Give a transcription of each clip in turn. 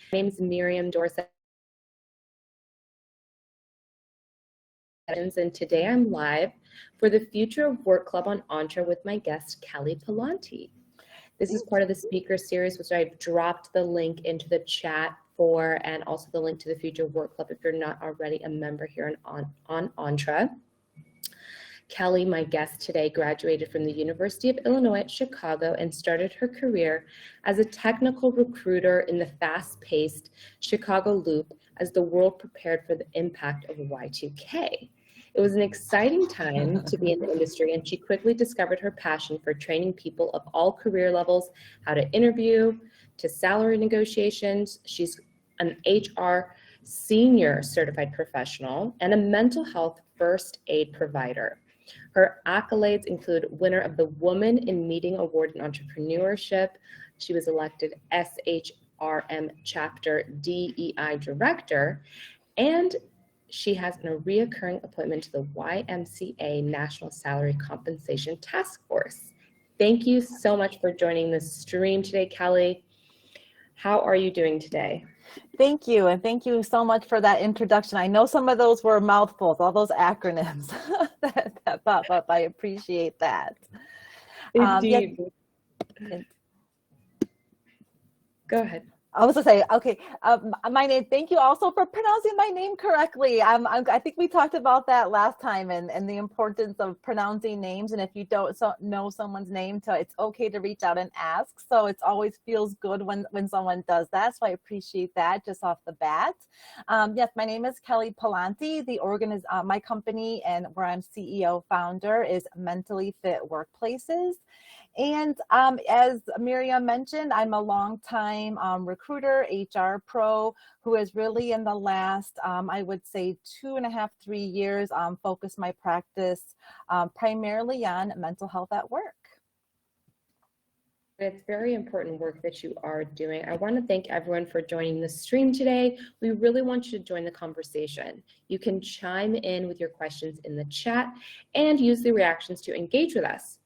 My name is Miriam Dorset, and today I'm live for the Future of Work Club on Entre with my guest, Kelly Pallanti. This is part of the speaker series, which I've dropped the link into the chat for, and also the link to the Future of Work Club if you're not already a member here on Entre. Kelly, my guest today, graduated from the University of Illinois at Chicago and started her career as a technical recruiter in the fast-paced Chicago loop as the world prepared for the impact of Y2K. It was an exciting time to be in the industry, and she quickly discovered her passion for training people of all career levels, how to interview, to salary negotiations. She's an HR senior certified professional and a mental health first aid provider. Her accolades include winner of the Woman in Meeting Award in Entrepreneurship. She was elected SHRM Chapter DEI Director, and she has a reoccurring appointment to the YMCA National Salary Compensation Taskforce. Thank you so much for joining the stream today, Kelly. How are you doing today? Thank you, and thank you so much for that introduction. I know some of those were mouthfuls, all those acronyms that pop up. I appreciate that. Indeed. Go ahead. I was going to say, okay, my name, thank you also for pronouncing my name correctly. I think we talked about that last time and the importance of pronouncing names. And if you don't know someone's name, so it's okay to reach out and ask. So it always feels good when someone does that. So I appreciate that just off the bat. Yes, my name is Kelly Pallanti. My company and where I'm CEO founder is Mentally Fit Workplaces. And as Miriam mentioned, I'm a longtime recruiter, HR pro, who has really in the last, I would say 2.5, 3 years, focused my practice primarily on mental health at work. It's very important work that you are doing. I want to thank everyone for joining the stream today. We really want you to join the conversation. You can chime in with your questions in the chat and use the reactions to engage with us.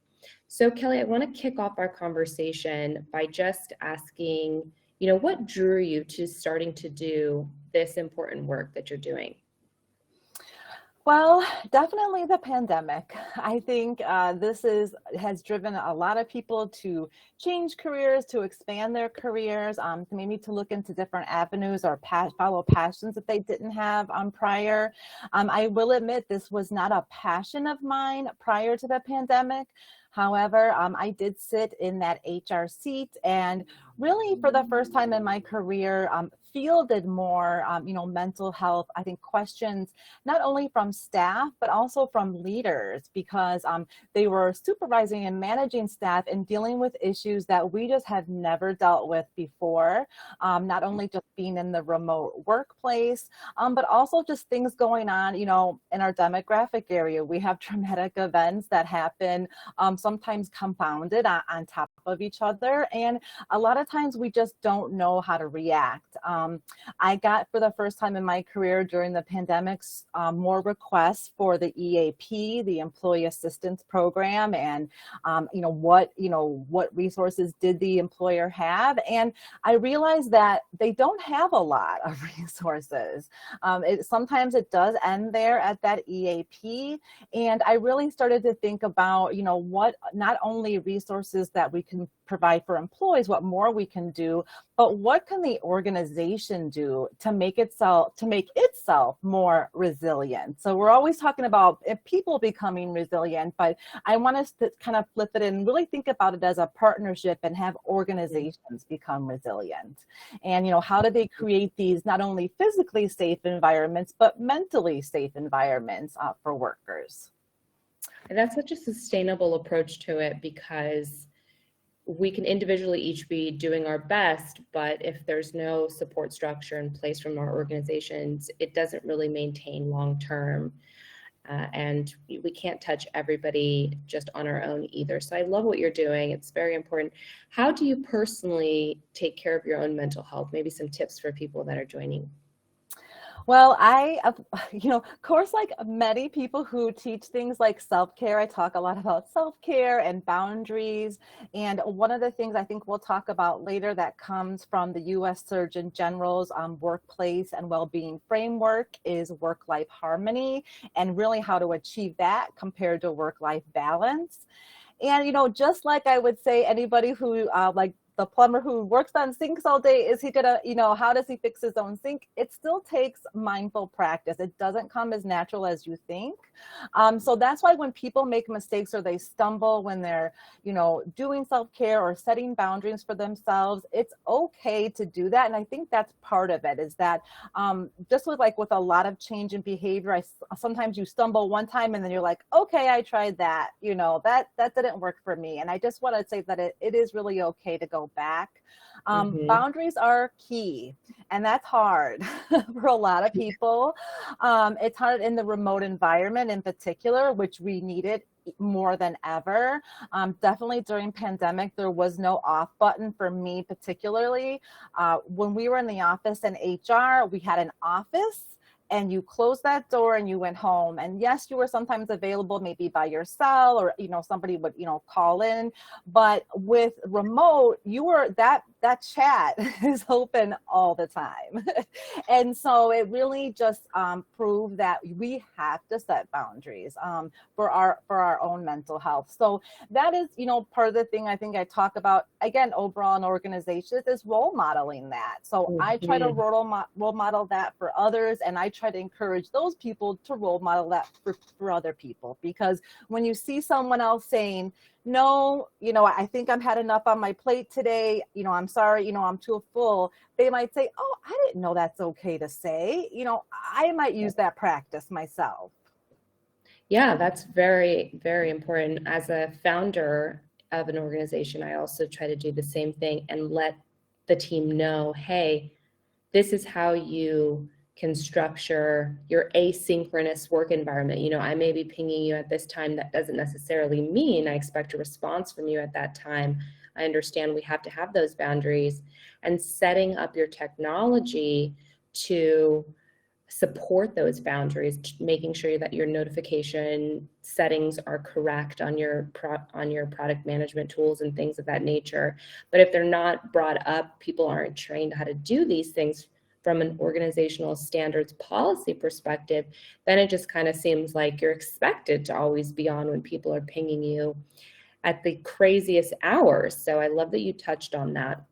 So Kelly, I want to kick off our conversation by just asking, what drew you to starting to do this important work that you're doing? Well, definitely the pandemic. I think this has driven a lot of people to change careers, to expand their careers, maybe to look into different avenues or follow passions that they didn't have prior. I will admit this was not a passion of mine prior to the pandemic. However, I did sit in that HR seat and really for the first time in my career, fielded more, mental health, I think questions, not only from staff, but also from leaders, because they were supervising and managing staff and dealing with issues that we just had never dealt with before. Not only just being in the remote workplace, but also just things going on, in our demographic area. We have traumatic events that happen, sometimes compounded on top of each other. And a lot of times we just don't know how to react. I got, for the first time in my career during the pandemic, more requests for the EAP, the Employee Assistance Program, and what resources did the employer have? And I realized that they don't have a lot of resources. Sometimes it does end there at that EAP, and I really started to think about, what not only resources that we can provide for employees, what more we can do, but what can the organization do to make itself more resilient? So we're always talking about people becoming resilient, but I want us to kind of flip it and really think about it as a partnership and have organizations become resilient. And how do they create these not only physically safe environments, but mentally safe environments for workers? And that's such a sustainable approach to it, because we can individually each be doing our best, but if there's no support structure in place from our organizations, it doesn't really maintain long-term. And we can't touch everybody just on our own either. So I love what you're doing. It's very important. How do you personally take care of your own mental health? Maybe some tips for people that are joining. Well, of course, like many people who teach things like self-care, I talk a lot about self-care and boundaries. And one of the things I think we'll talk about later that comes from the US Surgeon General's workplace and well-being framework is work-life harmony, and really how to achieve that compared to work-life balance. And, just like I would say, anybody who like the plumber who works on sinks all day, is he gonna, how does he fix his own sink? It still takes mindful practice. It doesn't come as natural as you think. So that's why when people make mistakes or they stumble when they're, doing self-care or setting boundaries for themselves, it's okay to do that. And I think that's part of it, is that just with a lot of change in behavior, sometimes you stumble one time and then you're like, okay, I tried that, that didn't work for me. And I just want to say that it is really okay to go back. Boundaries are key, and that's hard for a lot of people. It's hard in the remote environment in particular, which we needed more than ever. Definitely during pandemic, there was no off button for me particularly. When we were in the office in HR, we had an office, and you closed that door and you went home. And yes, you were sometimes available maybe by your cell, or, somebody would, call in. But with remote, that chat is open all the time. And so it really just proved that we have to set boundaries for our own mental health. So that is, part of the thing I think I talk about, again, overall in organizations, is role modeling that. So I try to role model that for others, and I try to encourage those people to role model that for other people. Because when you see someone else saying, no, I think I've had enough on my plate today, I'm sorry, I'm too full, they might say, oh, I didn't know that's okay to say, I might use that practice myself. Yeah, that's very, very important. As a founder of an organization, I also try to do the same thing and let the team know, hey, this is how you can structure your asynchronous work environment. I may be pinging you at this time. That doesn't necessarily mean I expect a response from you at that time. I understand we have to have those boundaries, and setting up your technology to support those boundaries, making sure that your notification settings are correct on your product management tools and things of that nature. But if they're not brought up, people aren't trained how to do these things from an organizational standards policy perspective, then it just kind of seems like you're expected to always be on when people are pinging you at the craziest hours. So I love that you touched on that.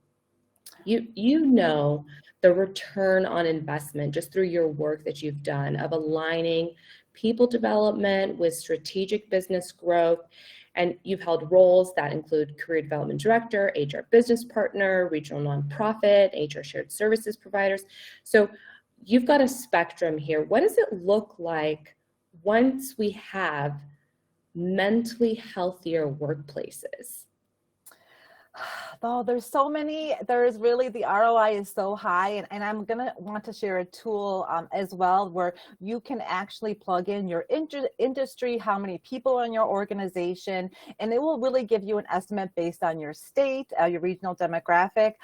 The return on investment just through your work that you've done of aligning people development with strategic business growth. And you've held roles that include career development director, HR business partner, regional nonprofit, HR shared services providers. So you've got a spectrum here. What does it look like once we have mentally healthier workplaces? Oh, there's really, the ROI is so high, and I'm going to want to share a tool as well, where you can actually plug in your industry, how many people are in your organization, and it will really give you an estimate based on your state, your regional demographic,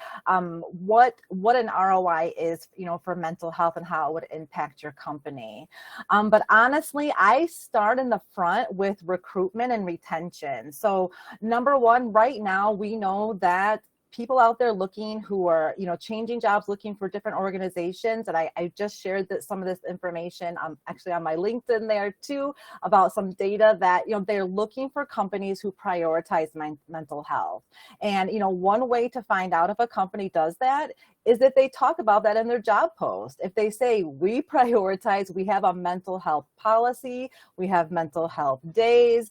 what an ROI is, for mental health and how it would impact your company. But honestly, I start in the front with recruitment and retention. So number one, right now, we know that people out there looking, who are, changing jobs, looking for different organizations. And I just shared some of this information actually on my LinkedIn there too, about some data that, they're looking for companies who prioritize mental health. And, one way to find out if a company does that is that they talk about that in their job post. If they say, we prioritize, we have a mental health policy, we have mental health days.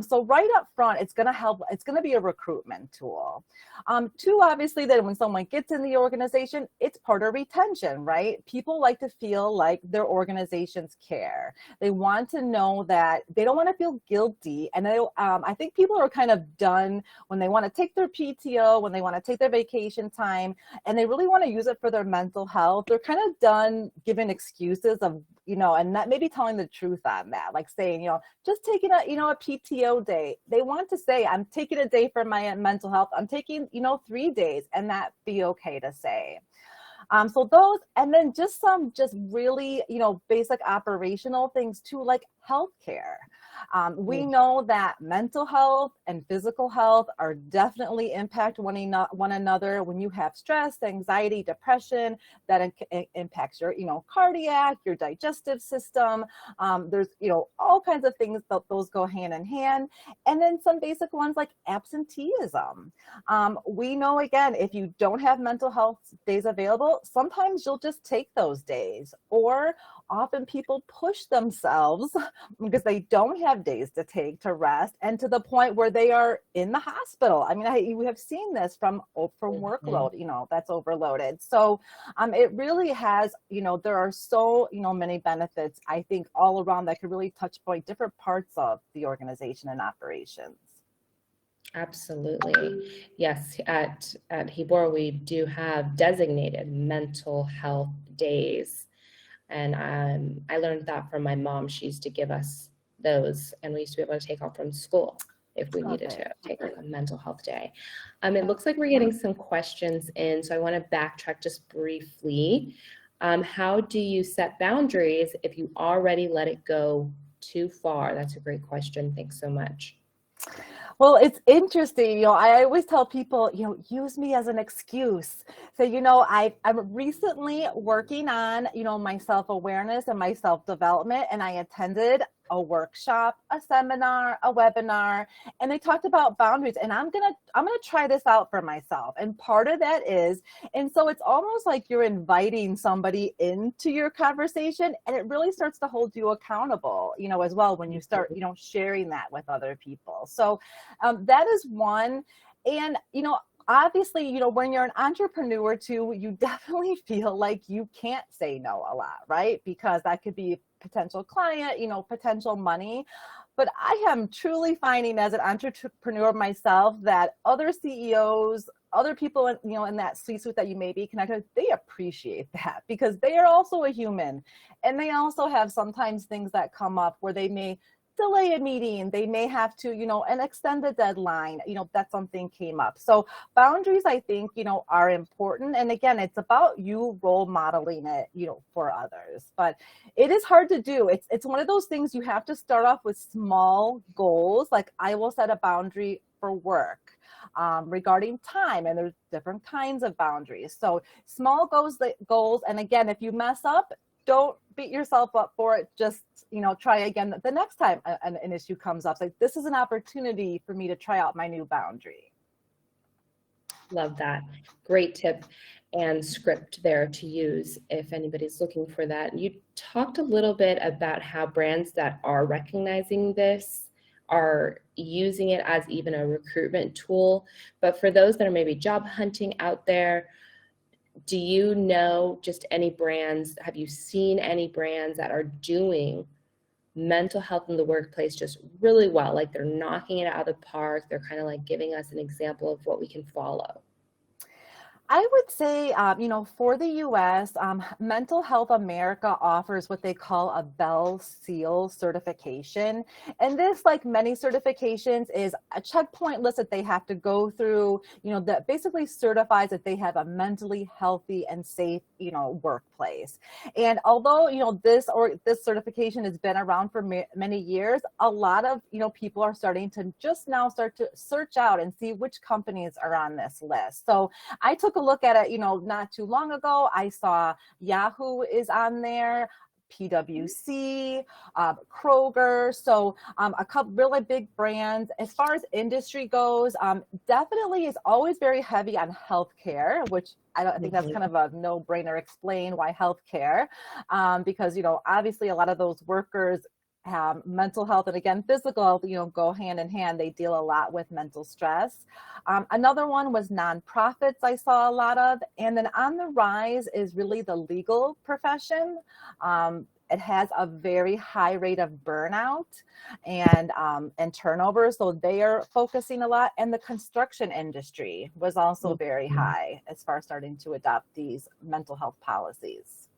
So right up front, it's going to help. It's going to be a recruitment tool. Two, obviously, that when someone gets in the organization, it's part of retention, right? People like to feel like their organizations care. They want to know that they don't want to feel guilty. And I think people are kind of done when they want to take their PTO, when they want to take their vacation time, and they really want to use it for their mental health. They're kind of done giving excuses of, and not maybe telling the truth on that, like saying, just taking a PTO day. They want to say, I'm taking a day for my mental health. I'm taking, 3 days, and that be okay to say. So those, and then just some really, basic operational things too, like healthcare. We know that mental health and physical health are definitely impact one another. When you have stress, anxiety, depression, that impacts your, cardiac, your digestive system. There's, all kinds of things that those go hand in hand. And then some basic ones like absenteeism. We know, again, if you don't have mental health days available, sometimes you'll just take those days, or often people push themselves because they don't have days to take to rest, and to the point where they are in the hospital. I mean, we have seen this from workload, that's overloaded. So it really has, there are so, many benefits, I think, all around that could really touch point different parts of the organization and operations. Absolutely. Yes, at Hebor, we do have designated mental health days. And I learned that from my mom. She used to give us those, and we used to be able to take off from school if we needed to take like a mental health day. It looks like we're getting some questions in, so I want to backtrack just briefly. How do you set boundaries if you already let it go too far? That's a great question. Thanks so much. Well, it's interesting. I always tell people, use me as an excuse. So, I'm recently working on, my self-awareness and my self-development, and I attended a workshop, a seminar, a webinar, and they talked about boundaries, and I'm gonna try this out for myself. And part of that is, and so it's almost like you're inviting somebody into your conversation, and it really starts to hold you accountable, as well, when you start, sharing that with other people. So that is one. And, obviously, when you're an entrepreneur too, you definitely feel like you can't say no a lot, right? Because that could be a potential client, potential money. But I am truly finding as an entrepreneur myself that other CEOs, other people, in that C-suite that you may be connected with, they appreciate that, because they are also a human, and they also have sometimes things that come up where they may delay a meeting, they may have to, and extend the deadline, that something came up. So boundaries, I think, are important. And again, it's about you role modeling it, for others. But it is hard to do. It's one of those things you have to start off with small goals. Like, I will set a boundary for work. Regarding time, and there's different kinds of boundaries. So small goals, and again, if you mess up, don't beat yourself up for it. Just, try again the next time an issue comes up. It's like, this is an opportunity for me to try out my new boundary. Love that. Great tip and script there to use if anybody's looking for that. You talked a little bit about how brands that are recognizing this are using it as even a recruitment tool. But for those that are maybe job hunting out there, do you know just any brands? Have you seen any brands that are doing mental health in the workplace just really well? Like, they're knocking it out of the park. They're kind of like giving us an example of what we can follow. I would say, for the U.S., Mental Health America offers what they call a Bell Seal certification. And this, like many certifications, is a checkpoint list that they have to go through, that basically certifies that they have a mentally healthy and safe, workplace. And although, this certification has been around for many years, a lot of, people are starting to just now start to search out and see which companies are on this list. So I took a look at it, not too long ago. I saw Yahoo is on there, PwC, Kroger. So a couple really big brands. As far as industry goes, definitely is always very heavy on healthcare, which I think that's kind of a no-brainer. Explain why healthcare, because, obviously a lot of those workers have mental health, and again, physical health, go hand in hand. They deal a lot with mental stress. Another one was nonprofits I saw a lot of. And then on the rise is really the legal profession. It has a very high rate of burnout and turnover. So they are focusing a lot. And the construction industry was also very high as far as starting to adopt these mental health policies.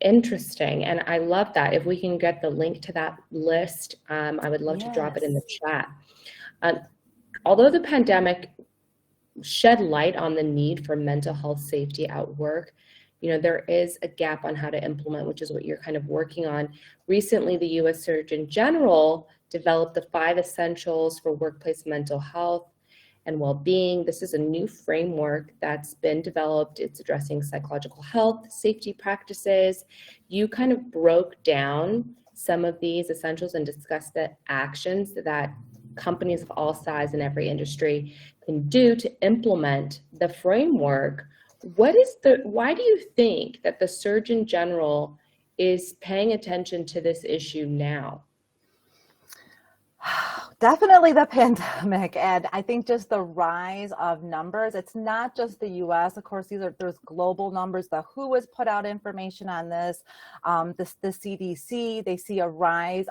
Interesting. And I love that. If we can get the link to that list, I would love to drop it in the chat. Although the pandemic shed light on the need for mental health safety at work. There is a gap on how to implement, which is what you're kind of working on. Recently, the U.S. Surgeon General developed the 5 essentials for workplace mental health and well-being. This is a new framework that's been developed. It's addressing psychological health, safety practices. You kind of broke down some of these essentials and discussed the actions that companies of all size in every industry can do to implement the framework. Why do you think that the Surgeon General is paying attention to this issue now? Definitely the pandemic, and I think just the rise of numbers. It's not just the U.S. Of course, there's global numbers. The WHO has put out information on this. The CDC, they see a rise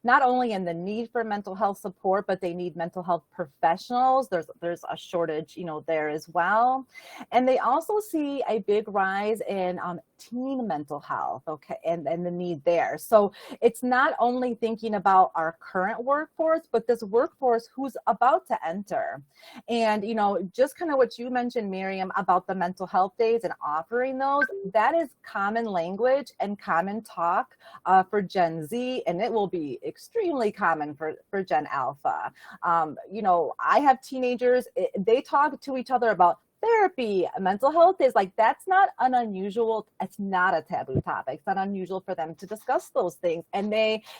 not only in the need for mental health support, but they need mental health professionals. There's a shortage, there as well, and they also see a big rise in teen mental health, okay, and the need there. So it's not only thinking about our current workforce, but this workforce who's about to enter. And, just kind of what you mentioned, Miriam, about the mental health days and offering those, that is common language and common talk for Gen Z, and it will be extremely common for Gen Alpha. I have teenagers, they talk to each other about therapy, mental health is like, that's not an unusual, it's not a taboo topic. It's not unusual for them to discuss those things. And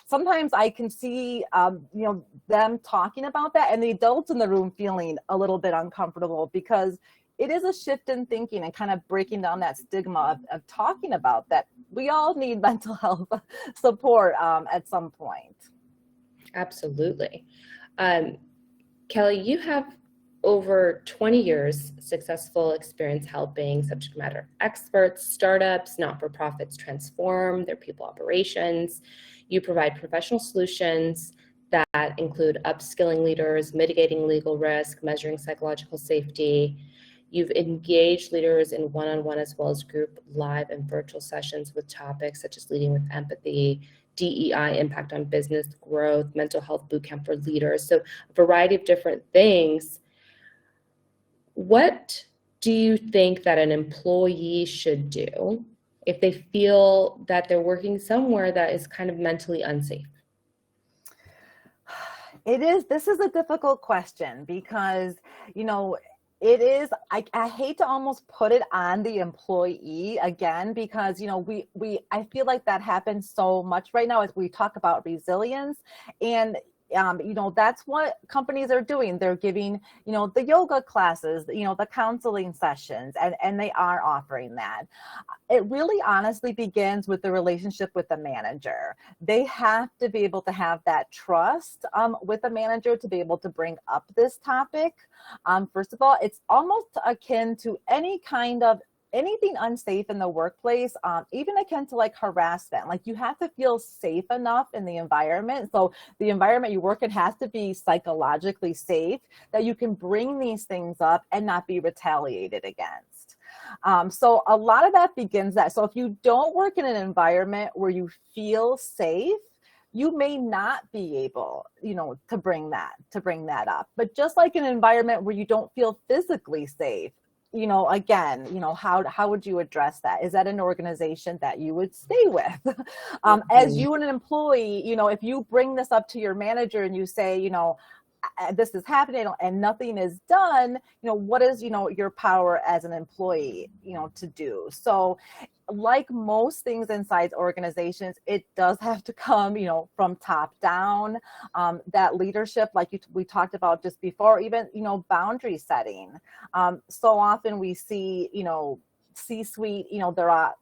sometimes I can see, them talking about that and the adults in the room feeling a little bit uncomfortable because it is a shift in thinking and kind of breaking down that stigma of talking about that. We all need mental health support at some point. Absolutely. Kelly, you have over 20 years successful experience helping subject matter experts, startups, not-for-profits transform their people operations. You provide professional solutions that include upskilling leaders, mitigating legal risk, measuring psychological safety. You've engaged leaders in one-on-one as well as group, live, and virtual sessions with topics such as leading with empathy, DEI, impact on business growth, mental health bootcamp for leaders. So a variety of different things. What do you think that an employee should do if they feel that they're working somewhere that is kind of mentally unsafe? This is a difficult question because, it is, I hate to almost put it on the employee again, because, I feel like that happens so much right now as we talk about resilience. And that's what companies are doing. They're giving, the yoga classes, the counseling sessions, and they are offering that. It really honestly begins with the relationship with the manager. They have to be able to have that trust with the manager to be able to bring up this topic. First of all, it's almost akin to anything unsafe in the workplace, even akin to like harassment. Like you have to feel safe enough in the environment. So the environment you work in has to be psychologically safe that you can bring these things up and not be retaliated against. So a lot of that begins that. So if you don't work in an environment where you feel safe, you may not be able, to bring that up. But just like an environment where you don't feel physically safe, again, how would you address that? Is that an organization that you would stay with? As you and an employee, if you bring this up to your manager and you say, this is happening and nothing is done, what is, your power as an employee, to do? So like most things inside organizations, it does have to come, from top down, that leadership, like we talked about just before, even, boundary setting. So often we see, C-suite, they're out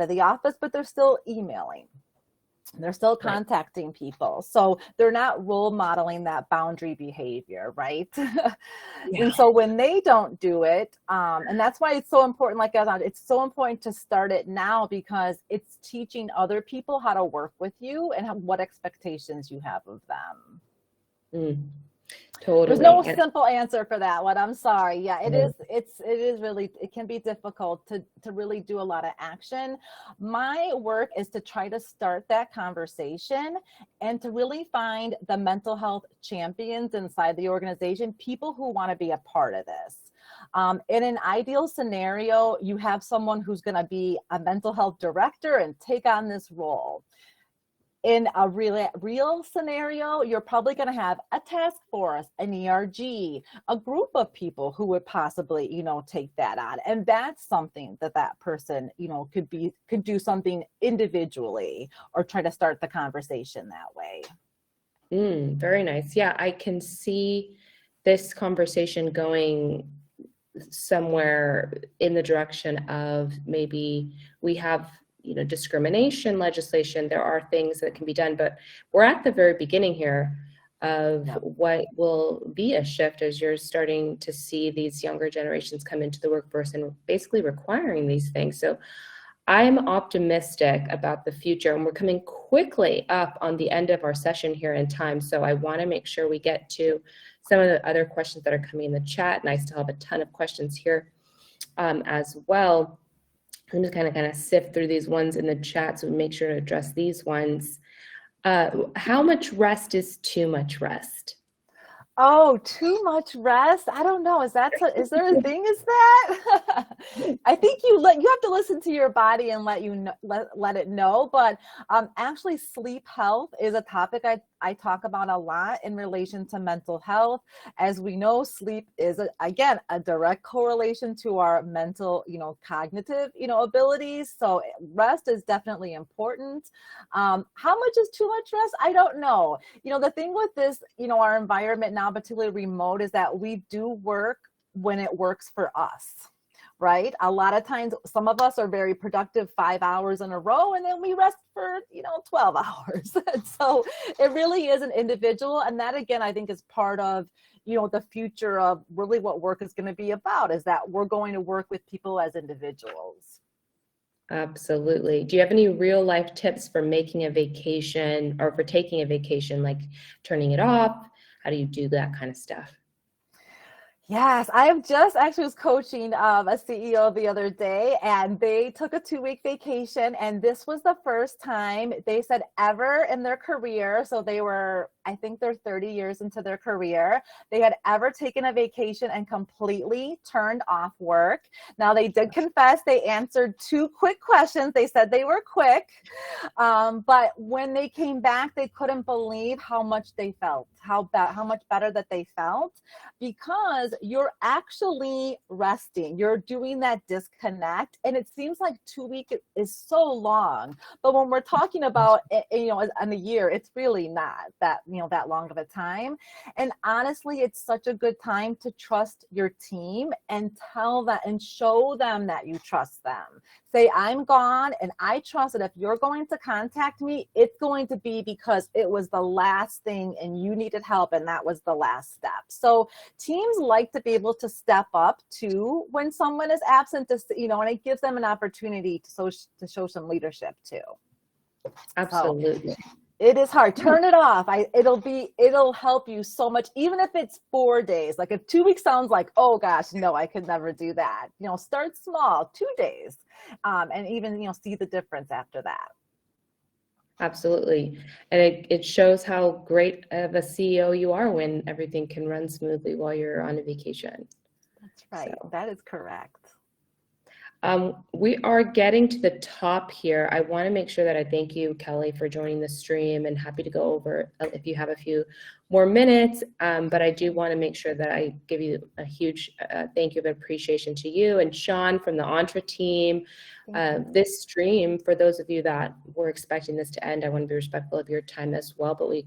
of the office, but they're still emailing. They're still contacting people. So they're not role modeling that boundary behavior, right? Yeah. And so when they don't do it, and that's why it's so important, it's so important to start it now, because it's teaching other people how to work with you and what expectations you have of them. Totally. There's no simple answer for that one. I'm sorry. Yeah, it is really, it can be difficult to really do a lot of action. My work is to try to start that conversation and to really find the mental health champions inside the organization, people who want to be a part of this. In an ideal scenario, you have someone who's going to be a mental health director and take on this role. In a real scenario, you're probably going to have a task force, an ERG, a group of people who would possibly, take that on. And that's something that person, could do something individually or try to start the conversation that way. Very nice. Yeah, I can see this conversation going somewhere in the direction of maybe we have discrimination legislation. There are things that can be done, but we're at the very beginning here of what will be a shift as you're starting to see these younger generations come into the workforce and basically requiring these things. So I'm optimistic about the future, and we're coming quickly up on the end of our session here in time. So I want to make sure we get to some of the other questions that are coming in the chat, and I still have a ton of questions here as well. I'm just kind of sift through these ones in the chat, so we make sure to address these ones. How much rest is too much rest? Oh, too much rest? I don't know. Is there a thing as that? I think you have to listen to your body and let it know. But actually, sleep health is a topic I talk about a lot in relation to mental health. As we know, sleep is again a direct correlation to our mental, cognitive, abilities. So rest is definitely important. How much is too much rest? I don't know. The thing with this, our environment now, particularly remote, is that we do work when it works for us, right? A lot of times, some of us are very productive 5 hours in a row, and then we rest for 12 hours. And so it really is an individual, and that again I think is part of the future of really what work is going to be about, is that we're going to work with people as individuals. Absolutely. Do you have any real life tips for making a vacation or for taking a vacation, like turning it off? How do you do that kind of stuff? Yes, I have just actually was coaching a CEO the other day, and they took a 2-week vacation, and this was the first time they said ever in their career. So they were, I think they're 30 years into their career, they had ever taken a vacation and completely turned off work. Now they did confess they answered 2 quick questions. They said they were quick, but when they came back, they couldn't believe how much they felt, how much better that they felt, because you're actually resting. You're doing that disconnect, and it seems like 2 weeks is so long, but when we're talking about in a year, it's really not that that long of a time. And honestly, it's such a good time to trust your team and tell that and show them that you trust them. Say, I'm gone, and I trust that if you're going to contact me, it's going to be because it was the last thing and you needed help, and that was the last step. So teams like to be able to step up to when someone is absent, and it gives them an opportunity to show some leadership too. Absolutely. So, it is hard. Turn it off. It'll help you so much, even if it's 4 days. Like if 2 weeks sounds like, oh gosh, no, I could never do that. Start small, 2 days, and even, see the difference after that. Absolutely. And it shows how great of a CEO you are when everything can run smoothly while you're on a vacation. That's right. So. That is correct. We are getting to the top here. I want to make sure that I thank you, Kelly, for joining the stream, and happy to go over if you have a few more minutes. But I do want to make sure that I give you a huge thank you of appreciation to you and Sean from the Entre team. This stream, for those of you that were expecting this to end, I want to be respectful of your time as well, but we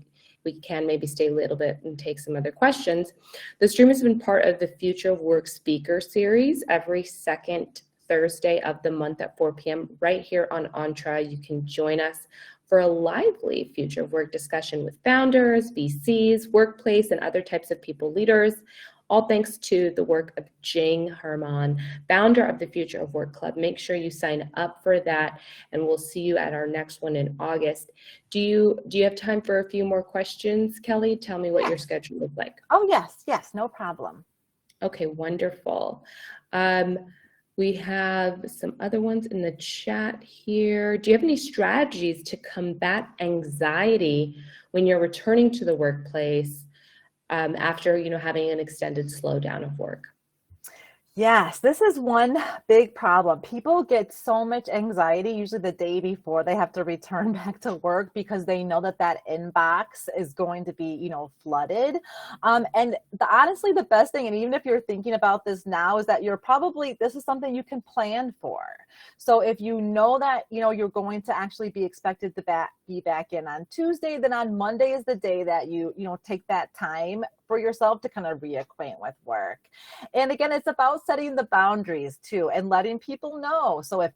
can maybe stay a little bit and take some other questions. The stream has been part of the Future of Work Speaker Series every second Thursday of the month at 4 p.m. right here on Entre. You can join us for a lively future of work discussion with founders, VCs, workplace, and other types of people leaders, all thanks to the work of Jing Herman, founder of the Future of Work Club. Make sure you sign up for that, and we'll see you at our next one in August. Do you have time for a few more questions, Kelly? Tell me what your schedule looks like. Oh, yes, no problem. Okay, wonderful. We have some other ones in the chat here. Do you have any strategies to combat anxiety when you're returning to the workplace after having an extended slowdown of work? Yes, this is one big problem. People get so much anxiety, usually the day before they have to return back to work because they know that that inbox is going to be, flooded. And honestly, the best thing, and even if you're thinking about this now, is that this is something you can plan for. So if you know that, you're going to actually be expected to be back in on Tuesday, then on Monday is the day that you take that time for yourself to kind of reacquaint with work. And again, it's about setting the boundaries too and letting people know. So if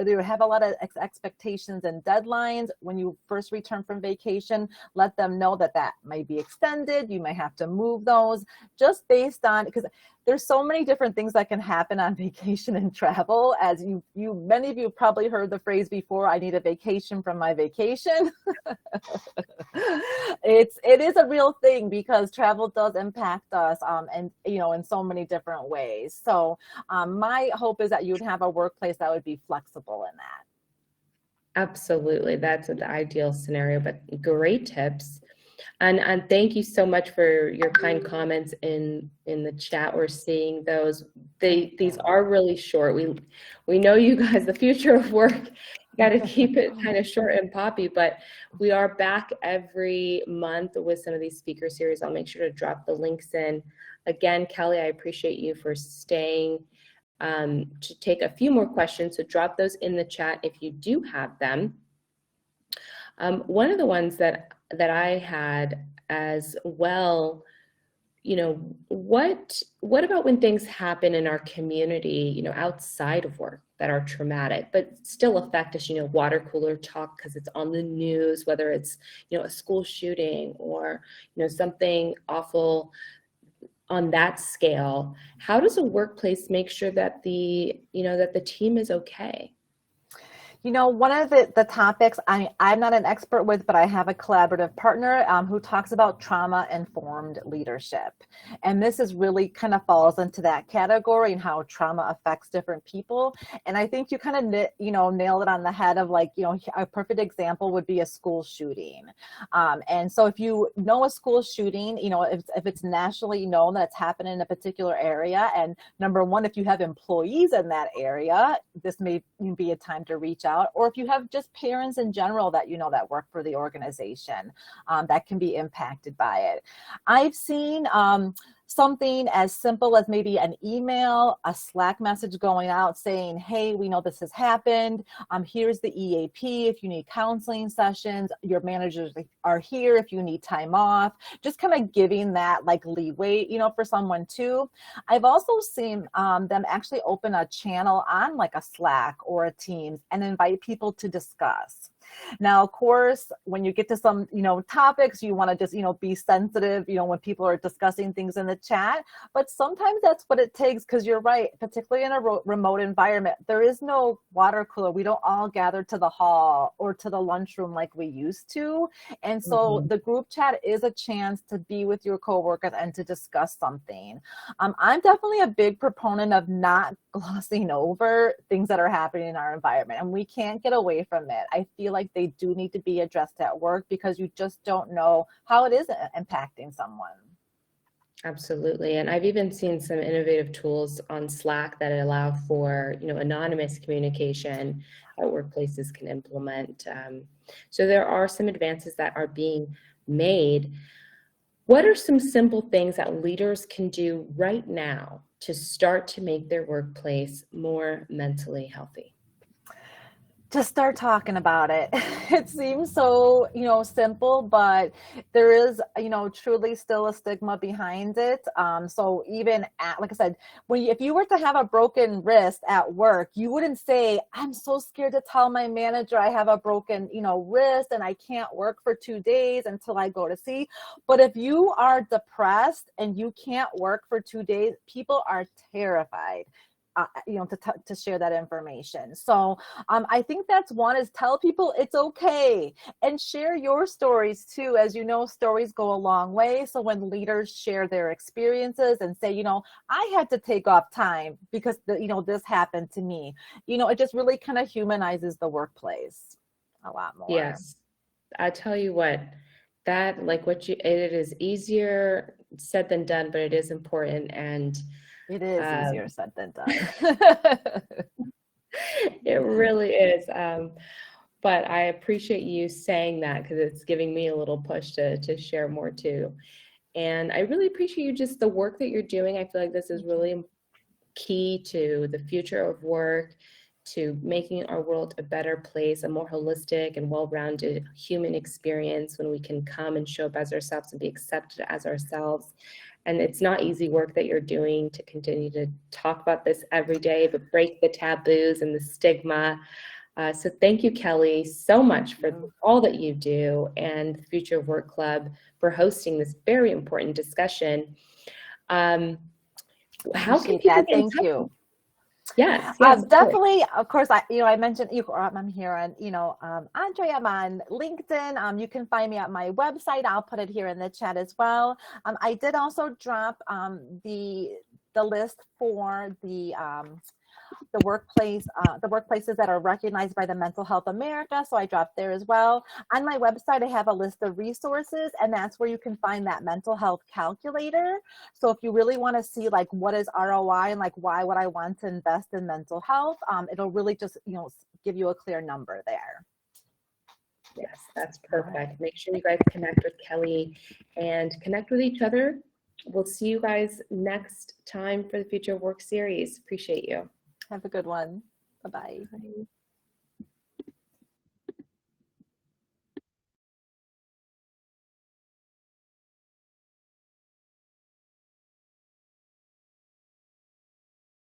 you have a lot of expectations and deadlines when you first return from vacation, let them know that might be extended. You might have to move those just based on, because there's so many different things that can happen on vacation and travel. As many of you have probably heard the phrase before, I need a vacation from my vacation. It is a real thing because travel does impact us, and in so many different ways. So my hope is that you would have a workplace that would be flexible in that. Absolutely. That's the ideal scenario, but great tips. And thank you so much for your kind comments in the chat. We're seeing those. These are really short. We know you guys, the future of work, got to keep it kind of short and poppy, but we are back every month with some of these speaker series. I'll make sure to drop the links in. Again, Kelly, I appreciate you for staying to take a few more questions. So drop those in the chat if you do have them. One of the ones that I had as well, what about when things happen in our community, outside of work that are traumatic, but still affect us, water cooler talk because it's on the news, whether it's, a school shooting or, something awful on that scale. How does a workplace make sure that that the team is okay? One of the topics I'm not an expert with, but I have a collaborative partner who talks about trauma-informed leadership. And this is really kind of falls into that category and how trauma affects different people. And I think you kind of, nailed it on the head of a perfect example would be a school shooting. And so if you know a school shooting, if it's nationally known that it's happened in a particular area, and number one, if you have employees in that area, this may be a time to reach out. Or if you have just parents in general that that work for the organization, that can be impacted by it. I've seen something as simple as maybe an email, a Slack message going out saying, hey, we know this has happened. Here's the EAP if you need counseling sessions. Your managers are here if you need time off. Just kind of giving that leeway, for someone too. I've also seen them actually open a channel on a Slack or a Teams and invite people to discuss. Now, of course, when you get to some, topics, you want to just, be sensitive, when people are discussing things in the chat. But sometimes that's what it takes, because you're right, particularly in a remote environment, there is no water cooler. We don't all gather to the hall or to the lunchroom like we used to. And so the group chat is a chance to be with your coworkers and to discuss something. I'm definitely a big proponent of not glossing over things that are happening in our environment, and we can't get away from it. I feel like they do need to be addressed at work because you just don't know how it is impacting someone. Absolutely. And I've even seen some innovative tools on Slack that allow for, anonymous communication that workplaces can implement. So there are some advances that are being made. What are some simple things that leaders can do right now to start to make their workplace more mentally healthy? Just start talking about it. It seems so, simple, but there is, truly still a stigma behind it. So even like I said, if you were to have a broken wrist at work, you wouldn't say, I'm so scared to tell my manager I have a broken, wrist and I can't work for 2 days until I go to see. But if you are depressed and you can't work for 2 days, people are terrified. To share that information. So I think that's one, is tell people it's okay, and share your stories too. As you know, stories go a long way. So when leaders share their experiences and say, I had to take off time because this happened to me, it just really kind of humanizes the workplace a lot more. Yes, I tell you what, that it is easier said than done, but it is important. And It is easier said than done. It really is. But I appreciate you saying that because it's giving me a little push to share more too. And I really appreciate you just the work that you're doing. I feel like this is really key to the future of work, to making our world a better place, a more holistic and well-rounded human experience when we can come and show up as ourselves and be accepted as ourselves. And it's not easy work that you're doing to continue to talk about this every day, but break the taboos and the stigma. So thank you, Kelly, so much for all that you do, and the Future of Work Club for hosting this very important discussion. How can people get in touch? Thank you. Yes, definitely. Of course, I mentioned I'm here on, Andre, I'm on LinkedIn. You can find me at my website. I'll put it here in the chat as well. I did also drop the list for the workplaces that are recognized by the Mental Health America. So I dropped there as well. On my website, I have a list of resources, and that's where you can find that mental health calculator. So if you really want to see like what is ROI and like why would I want to invest in mental health, it'll really just, give you a clear number there. Yes, that's perfect. Make sure you guys connect with Kelly and connect with each other. We'll see you guys next time for the Future of Work series. Appreciate you. Have a good one. Bye-bye. Bye.